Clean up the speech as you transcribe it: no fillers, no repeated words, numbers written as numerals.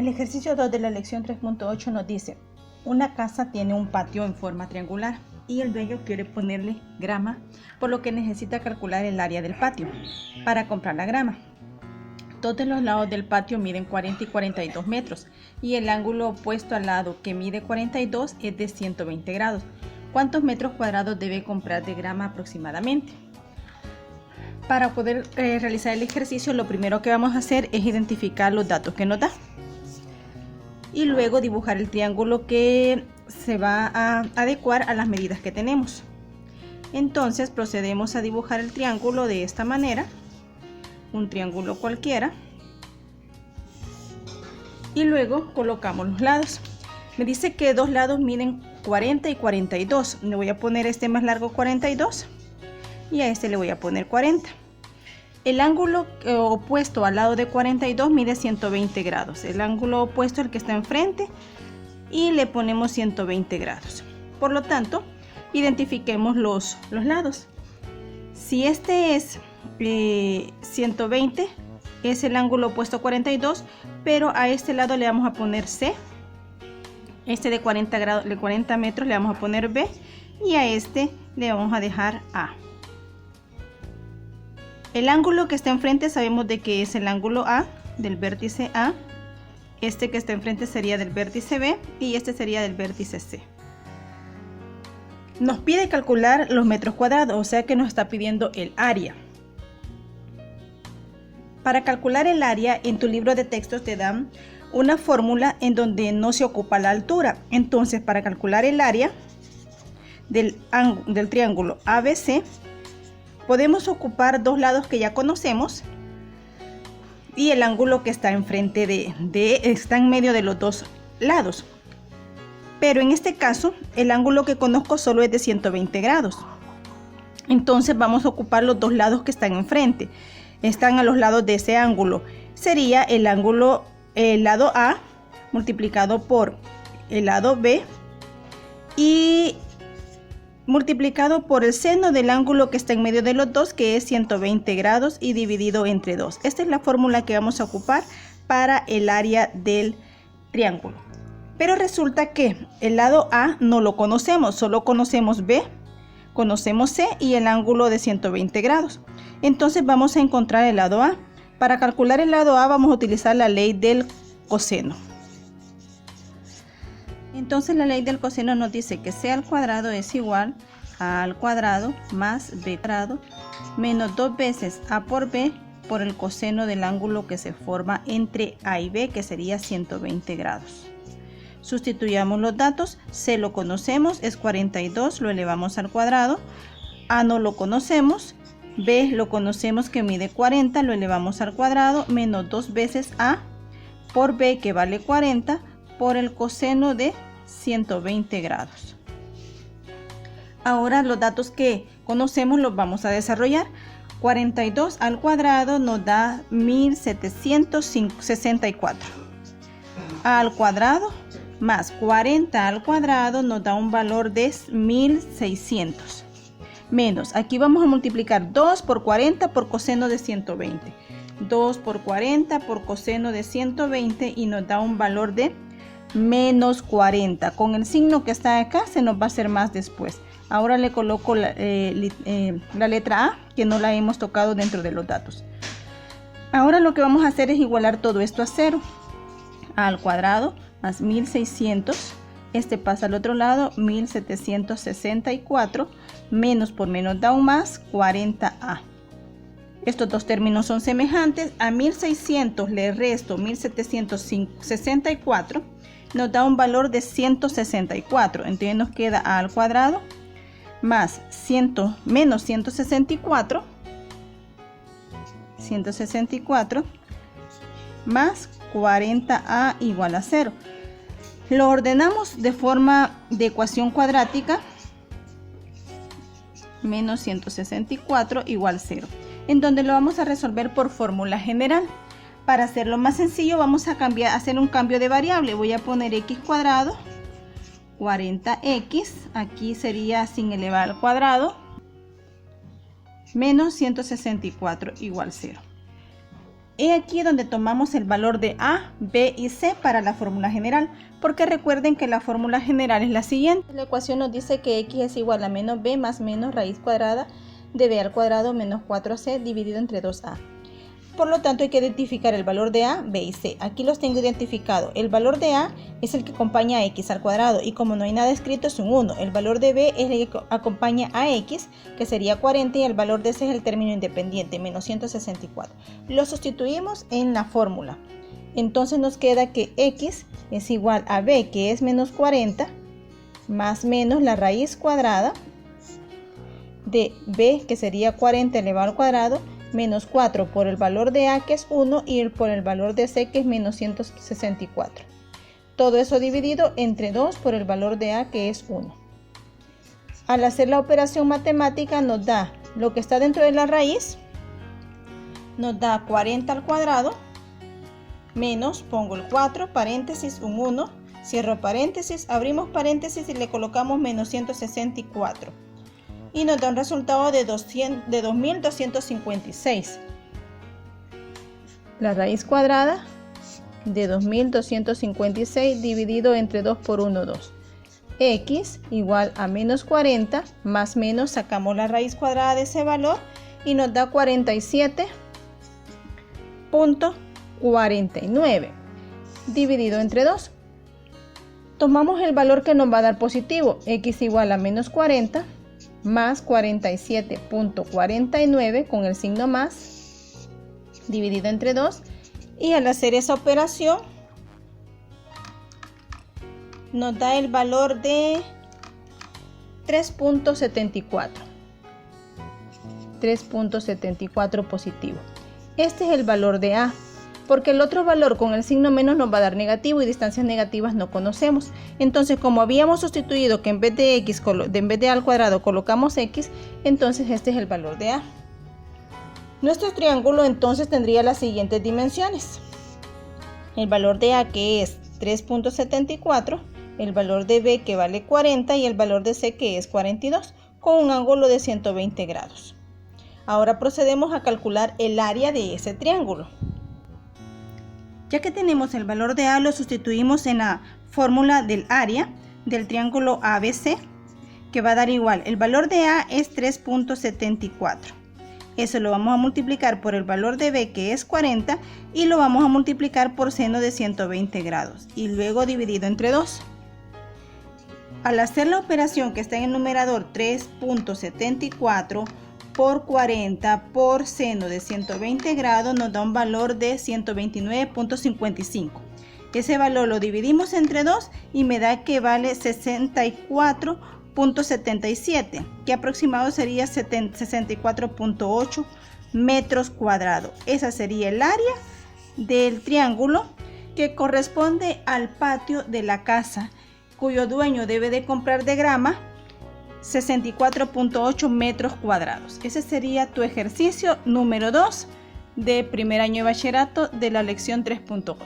El ejercicio 2 de la lección 3.8 nos dice: una casa tiene un patio en forma triangular y el dueño quiere ponerle grama, por lo que necesita calcular el área del patio para comprar la grama. Todos los lados del patio miden 40 y 42 metros y el ángulo opuesto al lado que mide 42 es de 120 grados. ¿Cuántos metros cuadrados debe comprar de grama aproximadamente? Para poder realizar el ejercicio, lo primero que vamos a hacer es identificar los datos que nos da y luego dibujar el triángulo que se va a adecuar a las medidas que tenemos. Entonces procedemos a dibujar el triángulo de esta manera, un triángulo cualquiera, y luego colocamos los lados. Me dice que dos lados miden 40 y 42. Le voy a poner este más largo 42 y a este le voy a poner 40. El ángulo opuesto al lado de 42 mide 120 grados. El ángulo opuesto al que está enfrente y le ponemos 120 grados. Por lo tanto, identifiquemos los lados. Si este es 120, es el ángulo opuesto a 42, pero a este lado le vamos a poner C. Este de 40 grados, de 40 metros le vamos a poner B y a este le vamos a dejar A. El ángulo que está enfrente sabemos de que es el ángulo A del vértice A. Este que está enfrente sería del vértice B y este sería del vértice C. Nos pide calcular los metros cuadrados, o sea que nos está pidiendo el área. Para calcular el área, en tu libro de textos te dan una fórmula en donde no se ocupa la altura. Entonces, para calcular el área del triángulo ABC, podemos ocupar dos lados que ya conocemos y el ángulo que está enfrente está en medio de los dos lados. Pero en este caso, el ángulo que conozco solo es de 120 grados. Entonces vamos a ocupar los dos lados que están enfrente. Están a los lados de ese ángulo. Sería el lado A multiplicado por el lado B y multiplicado por el seno del ángulo que está en medio de los dos, que es 120 grados, y dividido entre 2. Esta es la fórmula que vamos a ocupar para el área del triángulo. Pero resulta que el lado A no lo conocemos, solo conocemos B, conocemos C y el ángulo de 120 grados. Entonces vamos a encontrar el lado A. Para calcular el lado A vamos a utilizar la ley del coseno. Entonces la ley del coseno nos dice que C al cuadrado es igual a A al cuadrado más B cuadrado menos 2 veces A por B por el coseno del ángulo que se forma entre A y B, que sería 120 grados. Sustituyamos los datos. C lo conocemos, es 42, lo elevamos al cuadrado. A no lo conocemos. B lo conocemos, que mide 40, lo elevamos al cuadrado, menos 2 veces A por B, que vale 40, por el coseno de 120 grados. Ahora los datos que conocemos los vamos a desarrollar. 42 al cuadrado nos da 1764. A al cuadrado más 40 al cuadrado nos da un valor de 1600. Menos, aquí vamos a multiplicar 2 por 40 por coseno de 120. 2 por 40 por coseno de 120 y nos da un valor de menos 40. Con el signo que está acá se nos va a hacer más después. Ahora le coloco la letra A, que no la hemos tocado dentro de los datos. Ahora lo que vamos a hacer es igualar todo esto a 0. A al cuadrado más 1600. Este pasa al otro lado, 1764. Menos por menos da un más, 40A. Estos dos términos son semejantes. A 1600 le resto 1764. Nos da un valor de 164. Entonces nos queda A al cuadrado más menos 164. 164 más 40A igual a 0. Lo ordenamos de forma de ecuación cuadrática. Menos 164 igual 0. En donde lo vamos a resolver por fórmula general. Para hacerlo más sencillo vamos a hacer un cambio de variable. Voy a poner x cuadrado, 40x, aquí sería sin elevar al cuadrado, menos 164 igual 0. He aquí donde tomamos el valor de A, B y C para la fórmula general, porque recuerden que la fórmula general es la siguiente. La ecuación nos dice que X es igual a menos B más menos raíz cuadrada de B al cuadrado menos 4C dividido entre 2A. Por lo tanto, hay que identificar el valor de A, B y C. Aquí los tengo identificados. El valor de A es el que acompaña a X al cuadrado y como no hay nada escrito es un 1. El valor de B es el que acompaña a X, que sería 40, y el valor de C es el término independiente, menos 164. Lo sustituimos en la fórmula. Entonces nos queda que X es igual a B, que es menos 40, más menos la raíz cuadrada de B, que sería 40 elevado al cuadrado, menos 4 por el valor de A, que es 1, y por el valor de C, que es menos 164. Todo eso dividido entre 2 por el valor de A, que es 1. Al hacer la operación matemática nos da lo que está dentro de la raíz, nos da 40 al cuadrado, menos, pongo el 4, paréntesis, un 1, cierro paréntesis, abrimos paréntesis y le colocamos menos 164. Y nos da un resultado de 2256. La raíz cuadrada de 2256 dividido entre 2 por 1, 2. X igual a menos 40, más menos, sacamos la raíz cuadrada de ese valor y nos da 47.49 dividido entre 2. Tomamos el valor que nos va a dar positivo, X igual a menos 40, más 47.49 con el signo más, dividido entre 2, y al hacer esa operación nos da el valor de 3.74. 3.74 positivo. Este es el valor de A, porque el otro valor con el signo menos nos va a dar negativo y distancias negativas no conocemos. Entonces, como habíamos sustituido que en vez de X, en vez de A al cuadrado colocamos X, entonces este es el valor de A. Nuestro triángulo entonces tendría las siguientes dimensiones. El valor de A, que es 3.74, el valor de B, que vale 40, y el valor de C, que es 42, con un ángulo de 120 grados. Ahora procedemos a calcular el área de ese triángulo. Ya que tenemos el valor de A, lo sustituimos en la fórmula del área del triángulo ABC, que va a dar igual. El valor de A es 3.74. Eso lo vamos a multiplicar por el valor de B, que es 40, y lo vamos a multiplicar por seno de 120 grados, y luego dividido entre 2. Al hacer la operación que está en el numerador, 3.74 por 40 por seno de 120 grados, nos da un valor de 129.55. Ese valor lo dividimos entre 2 y me da que vale 64.77, que aproximado sería 64.8 metros cuadrados. Esa sería el área del triángulo que corresponde al patio de la casa, cuyo dueño debe de comprar de grama 64.8 metros cuadrados. Ese sería tu ejercicio número 2 de primer año de bachillerato de la lección 3.8.